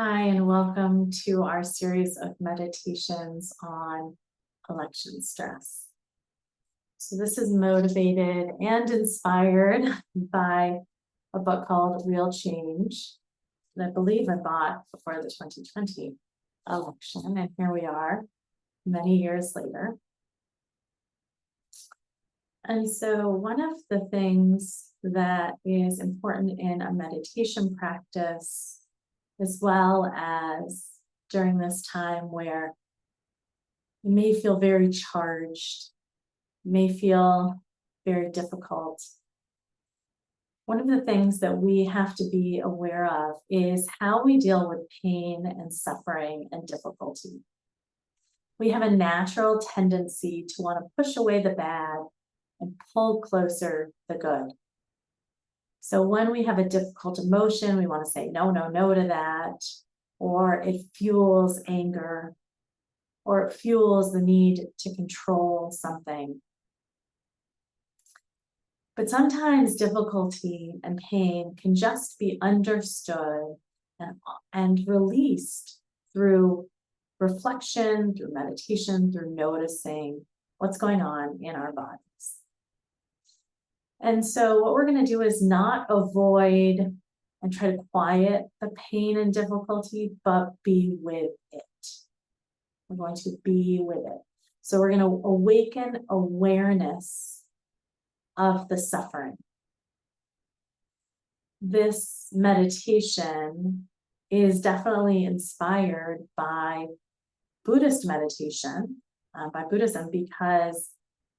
Hi, and welcome to our series of meditations on election stress. So this is motivated and inspired by a book called Real Change that I believe I bought before the 2020 election, and here we are many years later. And so one of the things that is important in a meditation practice, as well as during this time where you may feel very charged, may feel very difficult. One of the things that we have to be aware of is how we deal with pain and suffering and difficulty. We have a natural tendency to want to push away the bad and pull closer the good. So when we have a difficult emotion, we want to say no, no, no to that, or it fuels anger, or it fuels the need to control something. But sometimes difficulty and pain can just be understood and released through reflection, through meditation, through noticing what's going on in our bodies. And so what we're going to do is not avoid and try to quiet the pain and difficulty, but be with it. We're going to be with it. So we're going to awaken awareness of the suffering. This meditation is definitely inspired by Buddhist meditation, by Buddhism, because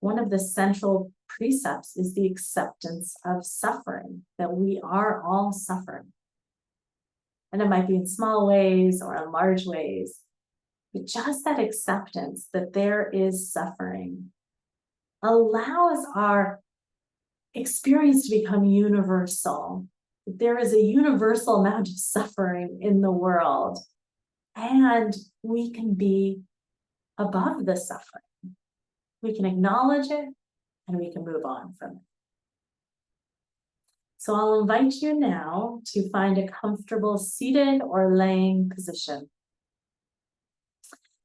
one of the central precepts is the acceptance of suffering, that we are all suffering. And it might be in small ways or in large ways, but just that acceptance that there is suffering allows our experience to become universal. There is a universal amount of suffering in the world, and we can be above the suffering. We can acknowledge it, and we can move on from it. So I'll invite you now to find a comfortable seated or laying position.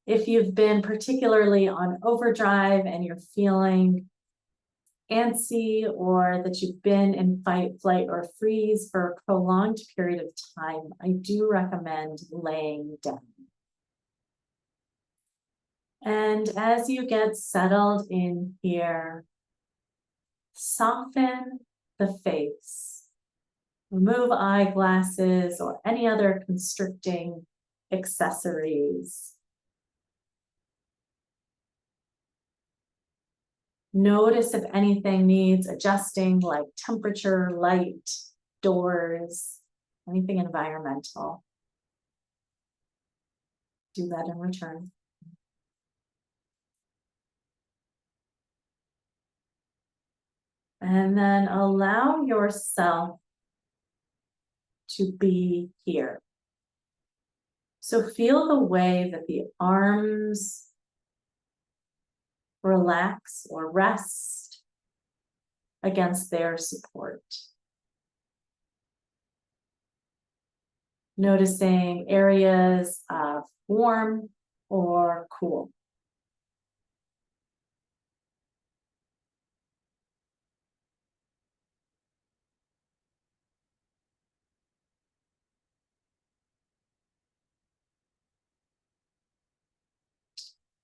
If you've been particularly on overdrive and you're feeling antsy, or that you've been in fight, flight, or freeze for a prolonged period of time, I do recommend laying down. And as you get settled in here, soften the face. Remove eyeglasses or any other constricting accessories. Notice if anything needs adjusting, like temperature, light, doors, anything environmental. Do that in return. And then allow yourself to be here. So feel the way that the arms relax or rest against their support. Noticing areas of warm or cool.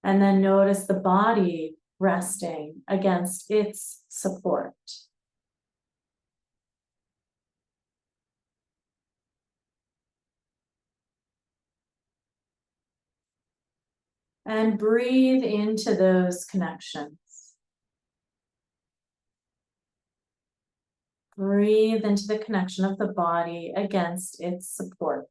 And then notice the body resting against its support. And breathe into those connections. Breathe into the connection of the body against its support.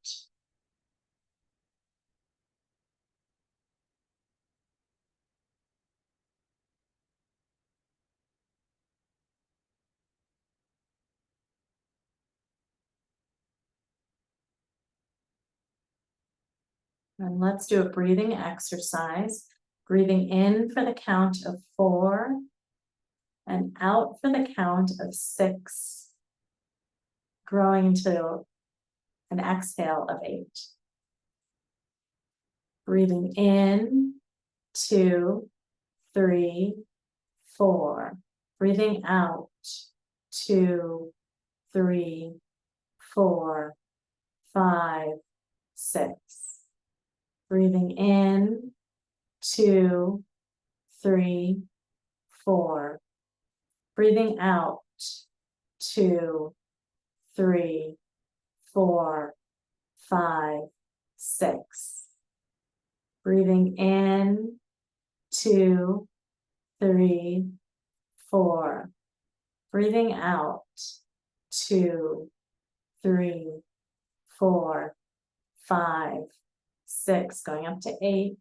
And let's do a breathing exercise. Breathing in for the count of 4 and out for the count of 6, growing into an exhale of 8. Breathing in, 2, 3, 4. Breathing out, 2, 3, 4, 5, 6. Breathing in, 2, 3, 4. Breathing out, 2, 3, 4, 5, 6. Breathing in, 2, 3, 4. Breathing out, 2, 3, 4, 5, 6. Going up to 8.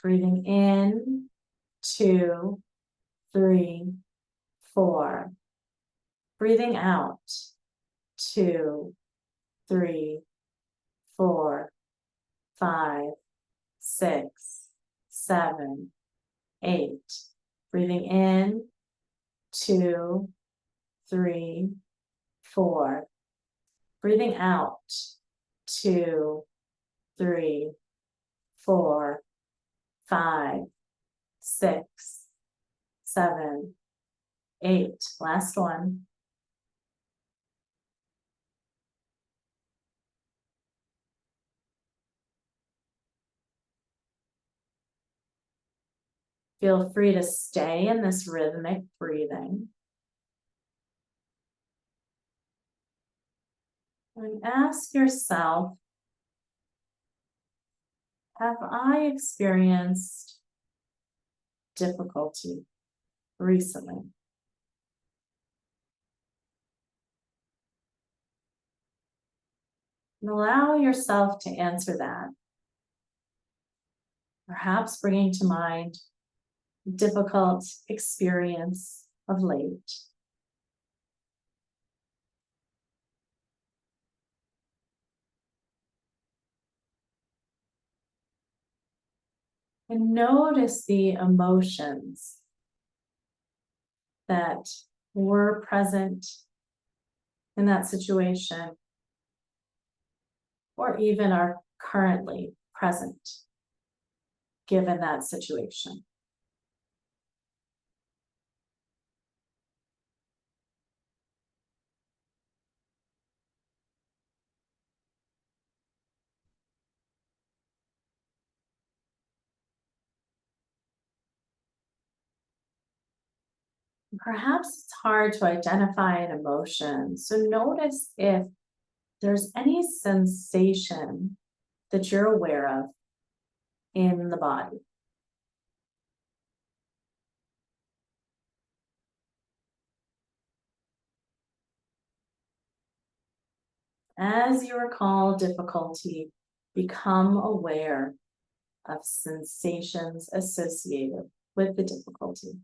Breathing in, 2, 3, 4. Breathing out, 2, 3, 4, 5, 6, 7, 8. Breathing in, 2, 3, 4. Breathing out, 2, 3, 4, 5, 6, 7, 8. Last one. Feel free to stay in this rhythmic breathing. And ask yourself, have I experienced difficulty recently? And allow yourself to answer that. Perhaps bringing to mind difficult experience of late. And notice the emotions that were present in that situation, or even are currently present given that situation. Perhaps it's hard to identify an emotion, so notice if there's any sensation that you're aware of in the body. As you recall difficulty, become aware of sensations associated with the difficulty.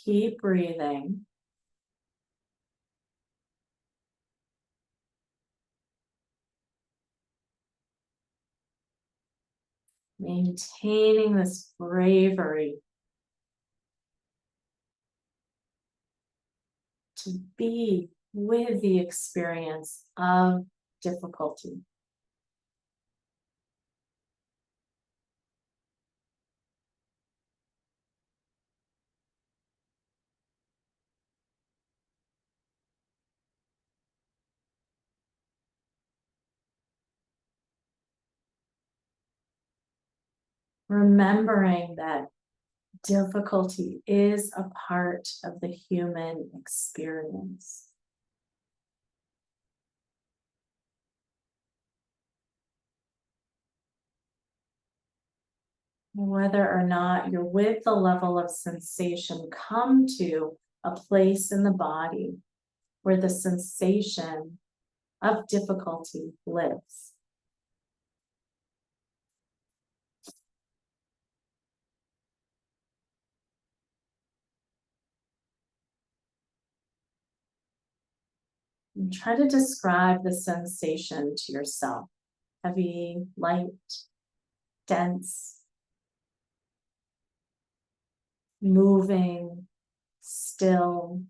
Keep breathing. Maintaining this bravery to be with the experience of difficulty. Remembering that difficulty is a part of the human experience. Whether or not you're with the level of sensation, come to a place in the body where the sensation of difficulty lives. And try to describe the sensation to yourself. Heavy, light, dense, moving, still,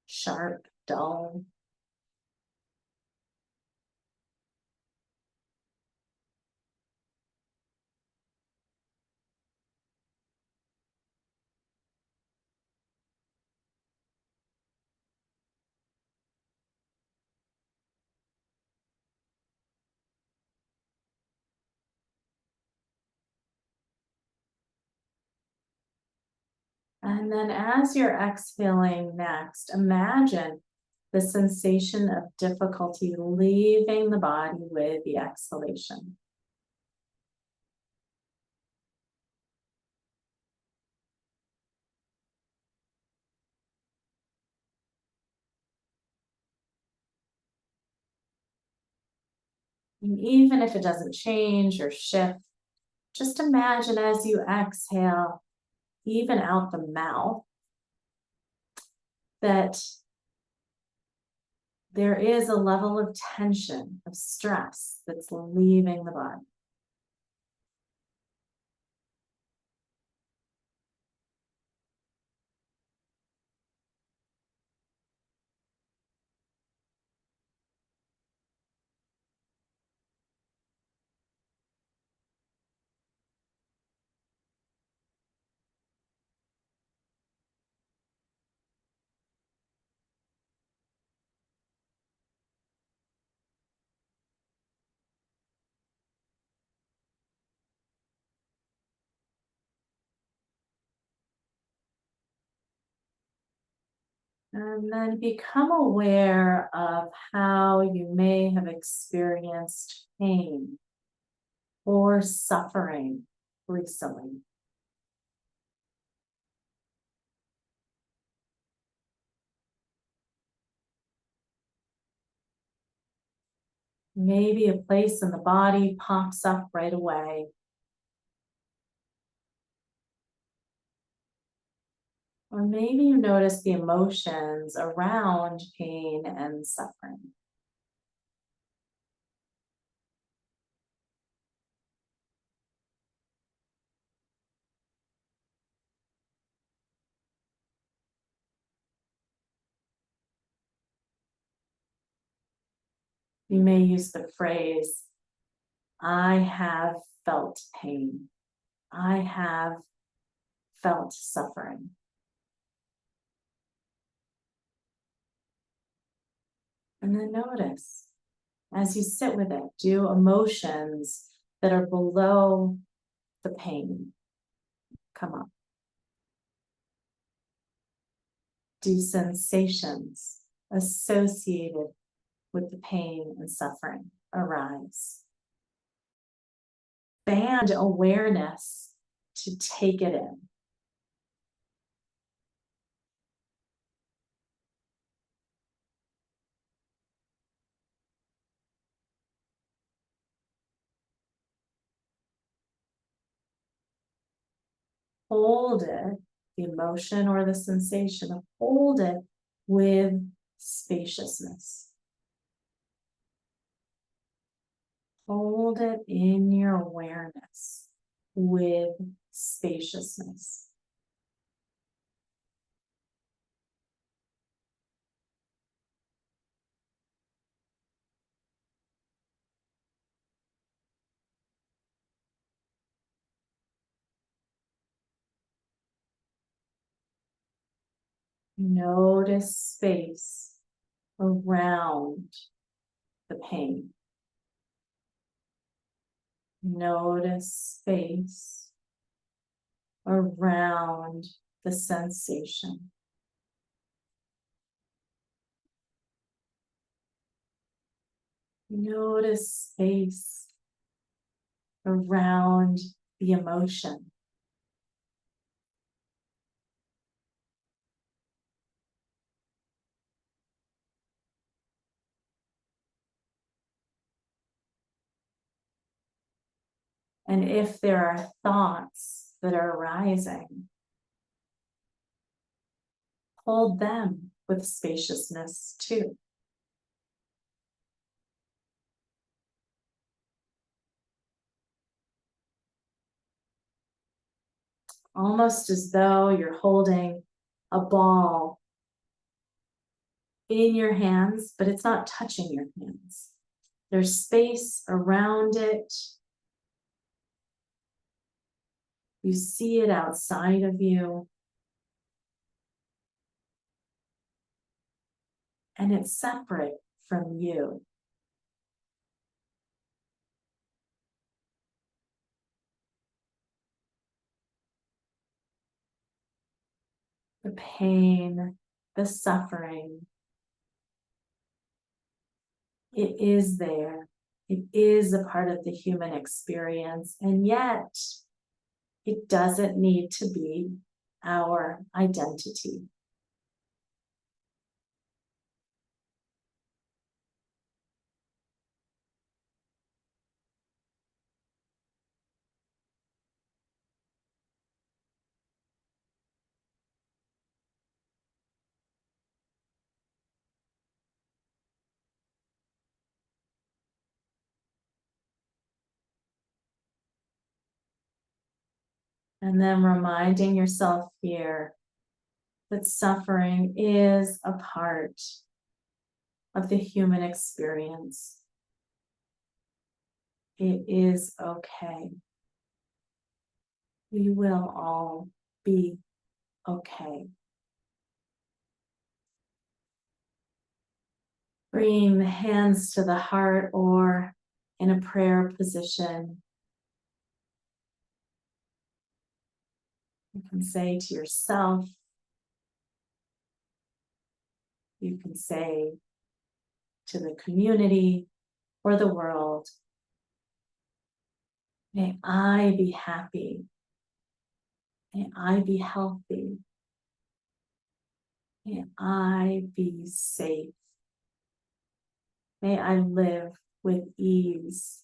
sharp, dull. And then as you're exhaling next, imagine the sensation of difficulty leaving the body with the exhalation. And even if it doesn't change or shift, just imagine as you exhale, even out the mouth, that there is a level of tension, of stress that's leaving the body. And then become aware of how you may have experienced pain or suffering recently. Maybe a place in the body pops up right away. Or maybe you notice the emotions around pain and suffering. You may use the phrase, I have felt pain. I have felt suffering. And then notice as you sit with it, do emotions that are below the pain come up? Do sensations associated with the pain and suffering arise? Band awareness to take it in. Hold it, the emotion or the sensation, hold it with spaciousness. Hold it in your awareness with spaciousness. Notice space around the pain. Notice space around the sensation. Notice space around the emotion. And if there are thoughts that are arising, hold them with spaciousness too. almost as though you're holding a ball in your hands, but it's not touching your hands. There's space around it. You see it outside of you. And it's separate from you. The pain, the suffering, it is there. It is a part of the human experience, and yet it doesn't need to be our identity. And then reminding yourself here that suffering is a part of the human experience. It is okay. We will all be okay. Bringing the hands to the heart or in a prayer position. You can say to yourself, you can say to the community or the world, may I be happy. May I be healthy. May I be safe. May I live with ease.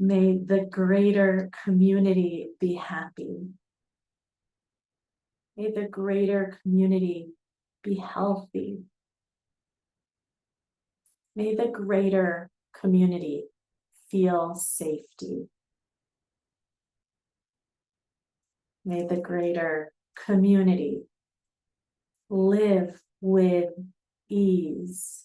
May the greater community be happy. May the greater community be healthy. May the greater community feel safety. May the greater community live with ease.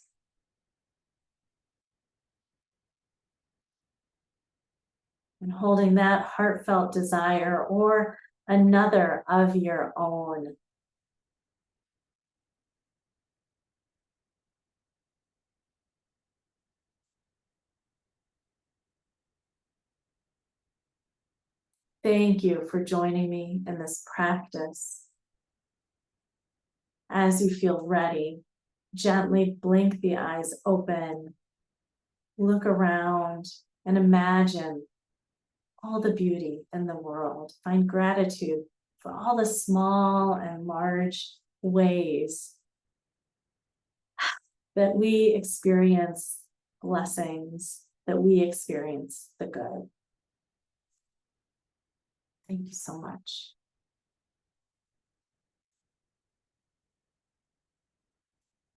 And holding that heartfelt desire or another of your own. Thank you for joining me in this practice. As you feel ready, gently blink the eyes open, look around, and imagine all the beauty in the world. Find gratitude for all the small and large ways that we experience blessings, that we experience the good. Thank you so much.